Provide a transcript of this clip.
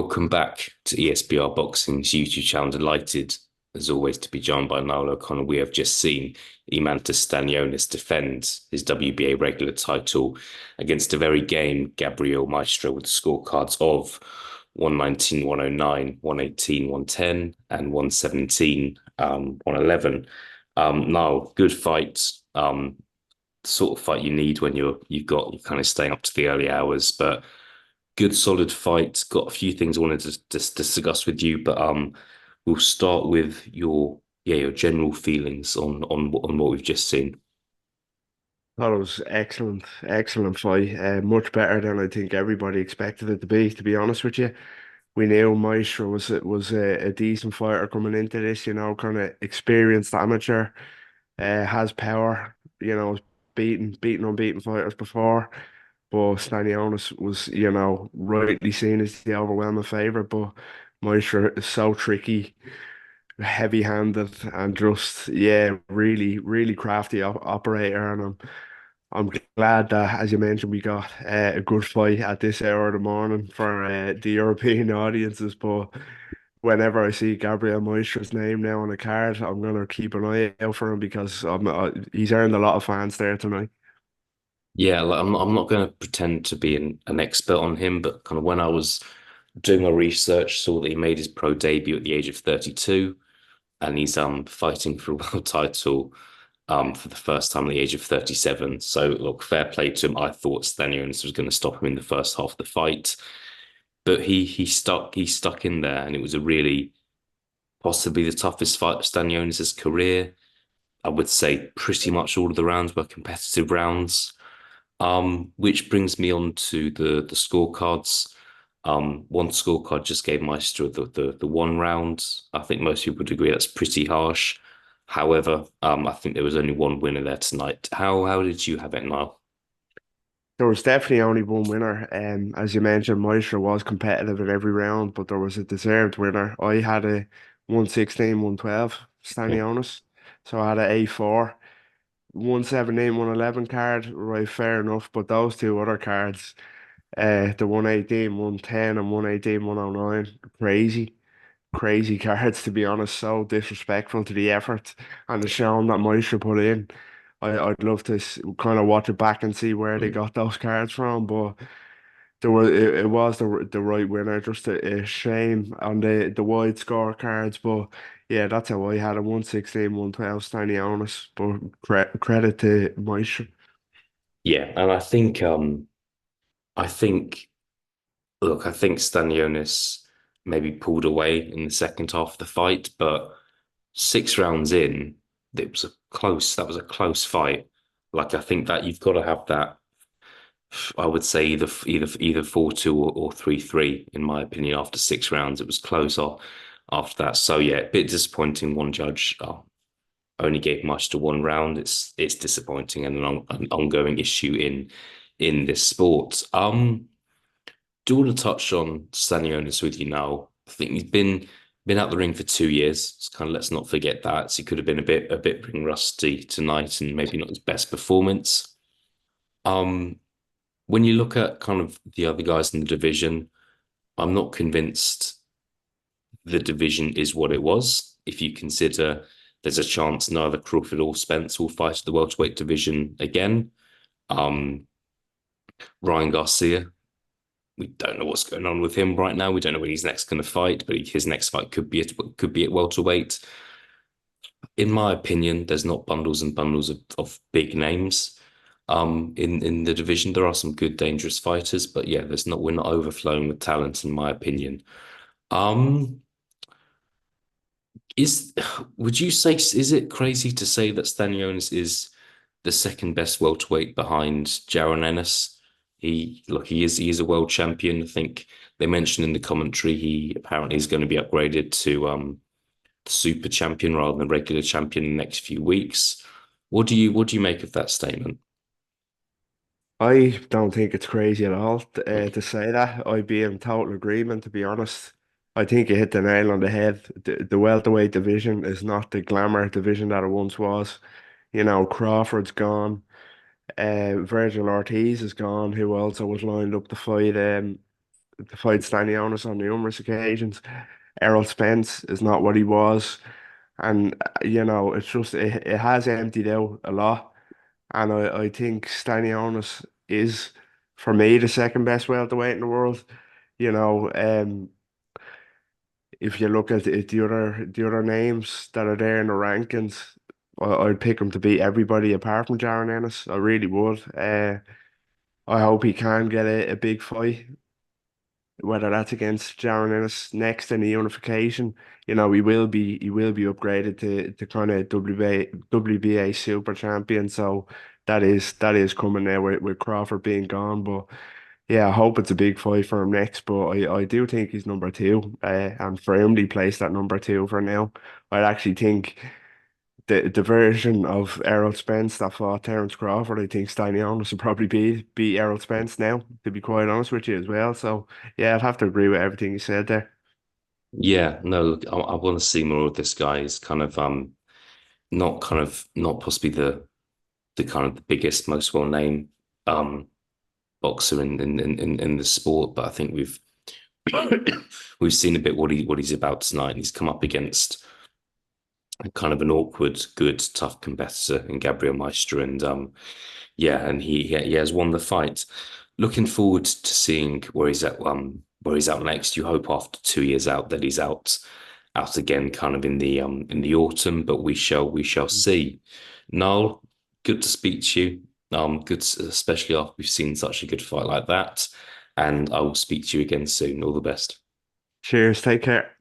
Welcome back to ESBR Boxing's YouTube channel. Delighted, as always, to be joined by Niall O'Connor. We have just seen EIMANTAS Stanionis defend his WBA regular title against a very game Gabriel Maestro with scorecards of 119, 109, 118, 110, and 117, 111. Niall, good fight. Sort of fight you need when you're kind of staying up to the early hours, but good solid fight. Got a few things I wanted to discuss with you, but we'll start with your general feelings on what we've just seen. Thought it was excellent, excellent fight. Much better than I think everybody expected it to be. To be honest with you, we knew Maestro was a decent fighter coming into this. Kind of experienced amateur, has power. Beaten unbeaten fighters before. But Stanionis was, rightly seen as the overwhelming favorite. But Maestro is so tricky, heavy-handed, and just really, really crafty operator. And I'm glad that, as you mentioned, we got a good fight at this hour of the morning for the European audiences. But whenever I see Gabriel Maestro's name now on the card, I'm gonna keep an eye out for him because he's earned a lot of fans there tonight. Yeah, like, I'm not going to pretend to be an expert on him, but kind of when I was doing my research, saw that he made his pro debut at the age of 32, and he's fighting for a world title for the first time at the age of 37. So look, fair play to him. I thought Stanionis was going to stop him in the first half of the fight, but he stuck in there, and it was a really possibly the toughest fight of Stanionis' career. I would say pretty much all of the rounds were competitive rounds. Which brings me on to the scorecards. One scorecard just gave Maestro the one round. I think most people would agree that's pretty harsh. However, I think there was only one winner there tonight. How did you have it, Niall? There was definitely only one winner. As you mentioned, Maestro was competitive in every round, but there was a deserved winner. I had a 116, 112, Stanionis. So I had a A4. 117, 111 card, right, fair enough. But those two other cards, the 118, 110, and 118, 109, crazy, crazy cards, to be honest. So disrespectful to the effort and the showing that Maestro put in. I'd love to kind of watch it back and see where they got those cards from, but it was the right winner. Just a shame on the wide score cards, but yeah, that's how I had a 116, 112 Stanionis, but credit to Maestro. Yeah, and I think look, I think Stanionis maybe pulled away in the second half of the fight, but 6 rounds in, that was a close fight. Like I think that you've got to have that. I would say either 4-2 or 3-3, in my opinion. After 6 rounds, it was closer after that. So yeah, a bit disappointing. One judge only gave much to one round. It's disappointing and an ongoing issue in this sport. Do want to touch on Stanionis with you now. I think he's been out the ring for 2 years. It's kind of let's not forget that. So he could have been a bit ring rusty tonight and maybe not his best performance. Um, when you look at kind of the other guys in the division, I'm not convinced the division is what it was. If you consider there's a chance neither Crawford or Spence will fight at the welterweight division again. Um, Ryan Garcia, we don't know what's going on with him right now. We don't know when he's next going to fight, but his next fight could be at welterweight. In my opinion, there's not bundles and bundles of big names. In the division, there are some good, dangerous fighters, but yeah, we're not overflowing with talent, in my opinion. Um, is would you say is it crazy to say that Stanionis is the second best welterweight behind Jaron Ennis? He is a world champion. I think they mentioned in the commentary he apparently is going to be upgraded to super champion rather than regular champion in the next few weeks. What do you make of that statement? I don't think it's crazy at all to say that. I'd be in total agreement, to be honest. I think you hit the nail on the head. The welterweight division is not the glamour division that it once was. Crawford's gone. Virgil Ortiz is gone, who also was lined up to fight to fight Stanionis on numerous occasions. Errol Spence is not what he was. And it's just it has emptied out a lot. And I think Stanionis is, for me, the second best welterweight in the world. You know, if you look at the other names that are there in the rankings, I'd pick him to beat everybody apart from Jaron Ennis. I really would. I hope he can get a big fight, whether that's against Jaron Ennis next in the unification. He will be upgraded to kind of WBA super champion. So that is coming now with Crawford being gone. But yeah, I hope it's a big fight for him next. But I do think he's number two, and firmly placed at number two for now. I actually think the version of Errol Spence that fought Terence Crawford, I think Stanionis would probably beat Errol Spence now, to be quite honest with you as well. So yeah, I'd have to agree with everything you said there. Yeah, no, look, I want to see more of this guy. He's not possibly the kind of the biggest, most well-known boxer in the sport, but I think we've seen a bit what he's about tonight. He's come up against kind of an awkward, good, tough competitor in Gabriel Maestre, and yeah, and he has won the fight. Looking forward to seeing where he's out next. You hope after 2 years out that he's out again, kind of in the autumn, but we shall see. Noel, good to speak to you. Especially after we've seen such a good fight like that. And I will speak to you again soon. All the best. Cheers, take care.